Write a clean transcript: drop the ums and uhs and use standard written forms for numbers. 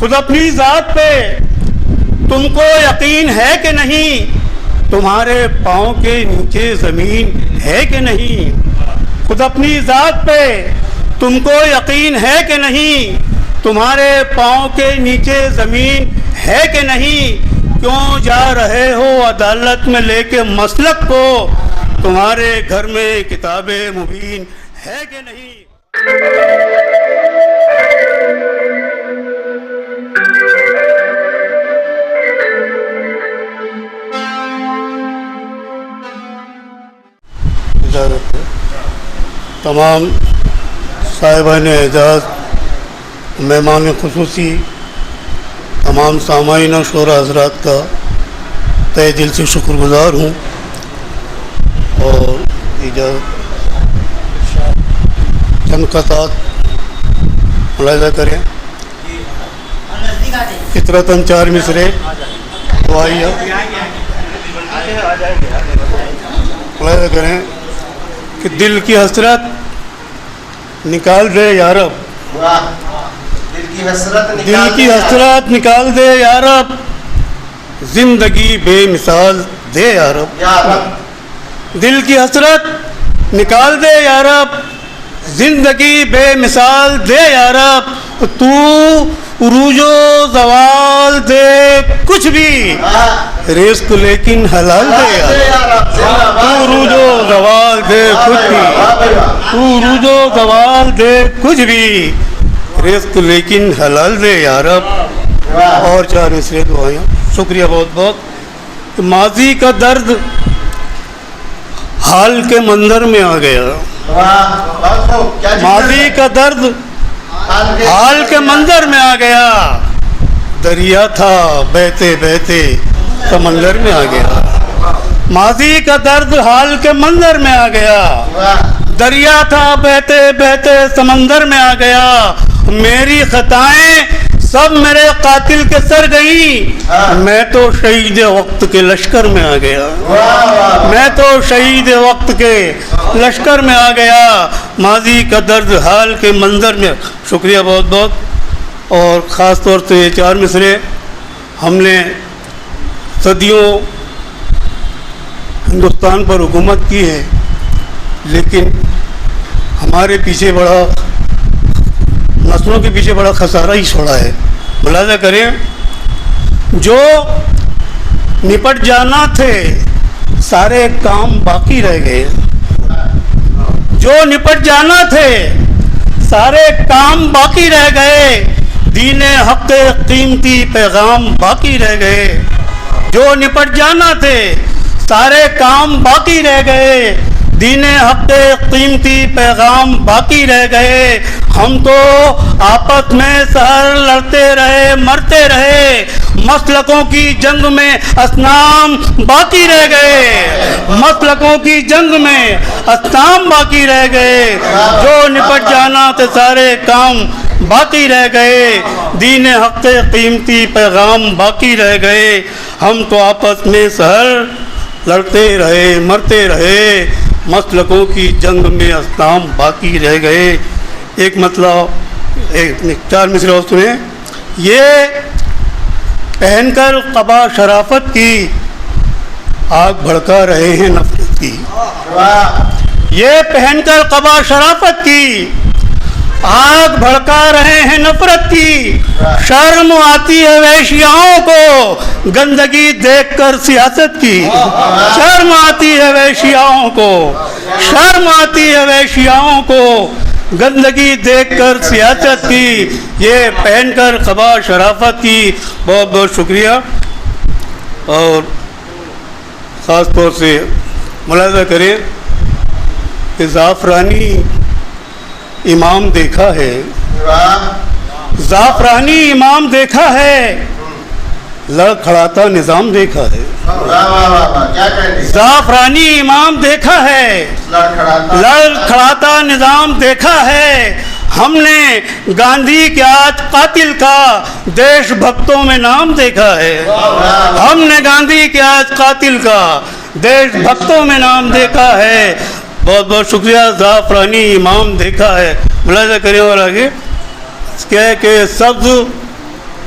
خود اپنی ذات پہ تم کو یقین ہے کہ نہیں؟ تمہارے پاؤں کے نیچے زمین ہے کہ نہیں؟ خود اپنی ذات پہ تم کو یقین ہے کہ نہیں؟ تمہارے پاؤں کے نیچے زمین ہے کہ نہیں؟ کیوں جا رہے ہو عدالت میں لے کے مسلک کو؟ تمہارے گھر میں کتاب مبین ہے کہ نہیں؟ تمام صاحبان اعزاز، مہمان خصوصی، تمام سامعین و شعراء حضرات کا تہ دل سے شکر گزار ہوں، اور چند قطعات ملاحظہ کریں۔ فطرتاً 4 مصرے دعائیہ ملاحظہ کریں کہ دل کی حسرت نکال دے یا رب، دل کی حسرت نکال دے یا رب، زندگی بے مثال دے یا رب، دل کی حسرت نکال دے یا رب، زندگی بے مثال دے یا رب، تو عروج و زوال دے کچھ بھی، رزق لیکن حلال دے یا رب، تو عروج و زوال دے کچھ بھی، تو عروج و زوال دے کچھ بھی، رزق لیکن حلال دے یا رب۔ اور 4 مصرے دعائیں۔ شکریہ بہت بہت۔ ماضی کا درد حال کے منظر میں آ گیا، ماضی کا درد حال کے منظر میں آ گیا، دریا تھا بہتے بہتے سمندر میں آ گیا، ماضی کا درد حال کے منظر میں آ گیا، دریا تھا بہتے بہتے سمندر میں آ گیا، میری خطائیں سب میرے قاتل کے سر گئیں، میں تو شہید وقت کے لشکر میں آ گیا، میں تو شہید وقت کے لشکر میں آ گیا، ماضی کا درد حال کے منظر میں۔ شکریہ بہت بہت۔ اور خاص طور سے یہ 4 مصرے ہم نے صدیوں ہندوستان پر حکومت کی ہے، لیکن ہمارے پیچھے بڑا، نسلوں کے پیچھے بڑا خسارہ ہی چھوڑا ہے۔ ملاحظہ کریں، جو نپٹ جانا تھے سارے کام باقی رہ گئے، جو نپٹ جانا تھے سارے کام باقی رہ گئے، دین حق قیمتی پیغام باقی رہ گئے، جو نپٹ جانا تھے سارے کام باقی رہ گئے، دین حق قیمتی پیغام باقی رہ گئے، ہم تو آپس میں سر لڑتے رہے مرتے رہے، مسلکوں کی جنگ میں اصنام باقی رہ گئے، مسلکوں کی جنگ میں اصنام باقی رہ گئے، جو نپٹ جانا تھے سارے کام باقی رہ گئے، دین حق قیمتی پیغام باقی رہ گئے، ہم تو آپس میں سر لڑتے رہے مرتے رہے، مسلکوں کی جنگ میں اصنام باقی رہ گئے۔ ایک مطلب 4 مصرے اور سنیں۔ یہ پہن کر قبا شرافت کی آگ بھڑکا رہے ہیں نفرت کی، یہ پہن کر قبا شرافت کی آگ بھڑکا رہے ہیں نفرت کی، شرم آتی ہے ویشیاؤں کو گندگی دیکھ کر سیاست کی، شرم آتی ہے ویشیاؤں کو، شرم آتی ہے ویشیاؤں کو گندگی دیکھ کر سیاست کی، یہ پہن کر قبا شرافت کی۔ بہت بہت شکریہ۔ اور خاص طور سے ملاحظہ کریں کہ زعفرانی امام دیکھا ہے، زعفرانی امام دیکھا ہے، لڑکھڑاتا نظام دیکھا ہے، زعفرانی امام دیکھا ہے، لڑکھڑاتا نظام دیکھا ہے، ہم نے گاندھی کے آج قاتل کا دیش بھکتوں میں نام دیکھا ہے، ہم نے گاندھی کے آج قاتل کا دیش بھکتوں میں نام دیکھا ہے۔ بہت بہت شکریہ۔ زعفرانی امام دیکھا ہے، ملاحظہ کریں۔ اور آگے کیا ہے کہ سبز